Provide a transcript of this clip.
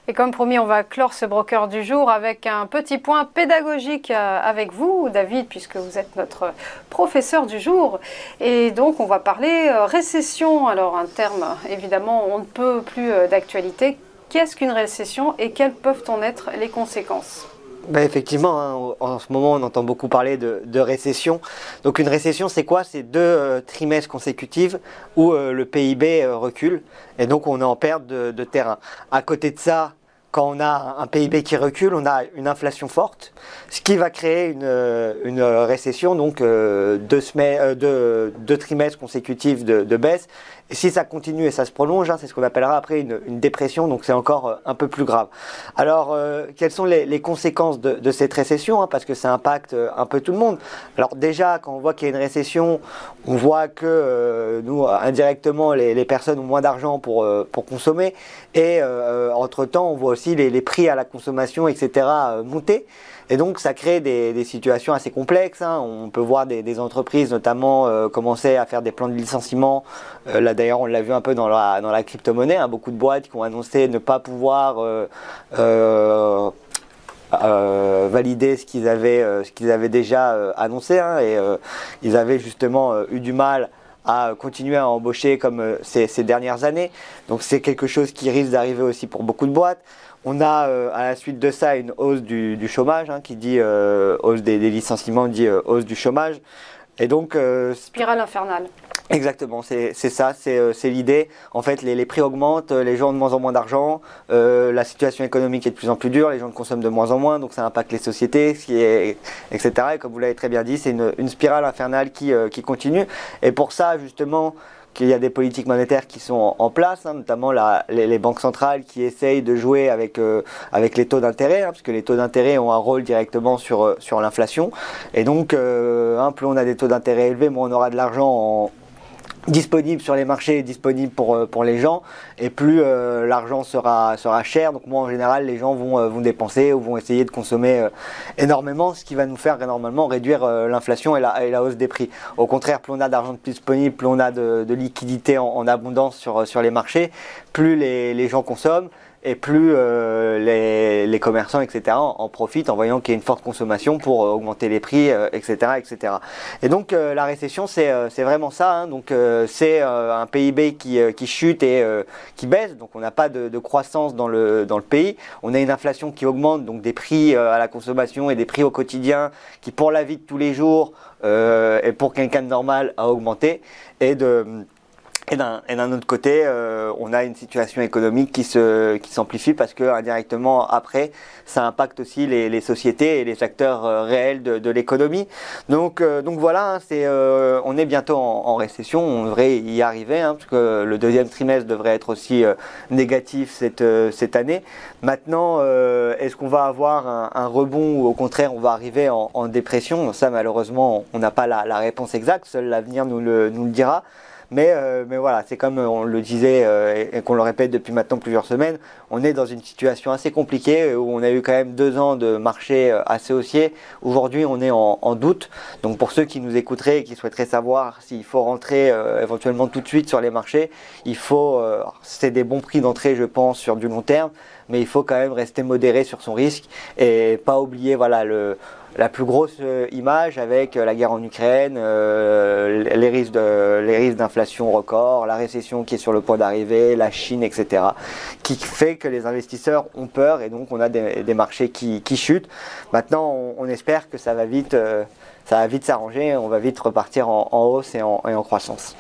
Et comme promis, on va clore ce broker du jour avec un petit point pédagogique avec vous, David, puisque vous êtes notre professeur du jour. Et donc, on va parler récession. Alors, un terme, évidemment, on ne peut plus d'actualité. Qu'est-ce qu'une récession et quelles peuvent en être les conséquences ? Ben effectivement, hein, en ce moment on entend beaucoup parler de récession. Donc une récession c'est quoi? C'est 2 trimestres consécutifs où le PIB recule et donc on est en perte de terrain. À côté de ça, quand on a un PIB qui recule, on a une inflation forte, ce qui va créer une récession, donc 2 trimestres consécutifs de baisse. Et si ça continue et ça se prolonge, hein, c'est ce qu'on appellera après une dépression, donc c'est encore un peu plus grave. Alors, quelles sont les conséquences de cette récession, hein, parce que ça impacte un peu tout le monde. Alors déjà, quand on voit qu'il y a une récession, on voit que nous, indirectement, les personnes ont moins d'argent pour consommer, et entre-temps, on voit aussi les prix à la consommation, etc., monter. Et donc ça crée des situations assez complexes, hein. On peut voir des entreprises notamment commencer à faire des plans de licenciement. Là d'ailleurs on l'a vu un peu dans la crypto-monnaie, hein. Beaucoup de boîtes qui ont annoncé ne pas pouvoir valider ce qu'ils avaient déjà annoncé, hein. Et ils avaient justement eu du mal à continuer à embaucher comme ces dernières années. Donc c'est quelque chose qui risque d'arriver aussi pour beaucoup de boîtes. On a à la suite de ça une hausse du chômage, hein, qui dit hausse des licenciements, dit hausse du chômage. Et donc spirale infernale. Exactement, c'est ça, c'est l'idée. En fait, les prix augmentent, les gens ont de moins en moins d'argent, la situation économique est de plus en plus dure, les gens consomment de moins en moins, donc ça impacte les sociétés, etc. Et comme vous l'avez très bien dit, c'est une spirale infernale qui continue. Et pour ça, justement, qu'il y a des politiques monétaires qui sont en place, hein, notamment les banques centrales qui essayent de jouer avec les taux d'intérêt, hein, parce que les taux d'intérêt ont un rôle directement sur l'inflation. Et donc, plus on a des taux d'intérêt élevés, moins on aura de l'argent disponible sur les marchés, disponible pour les gens, et plus l'argent sera cher. Donc moi en général les gens vont dépenser ou vont essayer de consommer énormément, ce qui va nous faire normalement réduire l'inflation et la hausse des prix. Au contraire, plus on a d'argent disponible, plus on a de liquidités en abondance sur les marchés, plus les gens consomment, et plus les commerçants, etc., en profitent en voyant qu'il y a une forte consommation pour augmenter les prix, etc., etc. Et donc la récession, c'est vraiment ça, hein. Donc c'est un PIB qui chute et qui baisse, donc on n'a pas de croissance dans le pays. On a une inflation qui augmente, donc des prix à la consommation et des prix au quotidien qui, pour la vie de tous les jours et pour quelqu'un de normal, a augmenté. Et d'un autre côté, on a une situation économique qui s'amplifie parce que indirectement après, ça impacte aussi les sociétés et les acteurs réels de l'économie. Donc voilà, hein, on est bientôt en récession, on devrait y arriver, hein, parce que le 2e trimestre devrait être aussi négatif cette année. Maintenant, est-ce qu'on va avoir un rebond ou au contraire on va arriver en dépression? Ça malheureusement, on n'a pas la réponse exacte, seul l'avenir nous le dira. Mais voilà, c'est comme on le disait et qu'on le répète depuis maintenant plusieurs semaines, on est dans une situation assez compliquée où on a eu quand même 2 ans de marché assez haussier. Aujourd'hui, on est en doute. Donc pour ceux qui nous écouteraient et qui souhaiteraient savoir s'il faut rentrer éventuellement tout de suite sur les marchés, c'est des bons prix d'entrée, je pense, sur du long terme, mais il faut quand même rester modéré sur son risque et pas oublier la plus grosse image avec la guerre en Ukraine, les risques d'inflation record, la récession qui est sur le point d'arriver, la Chine, etc., qui fait que les investisseurs ont peur et donc on a des marchés qui chutent. Maintenant, on espère que ça va vite s'arranger, on va vite repartir en hausse et en croissance.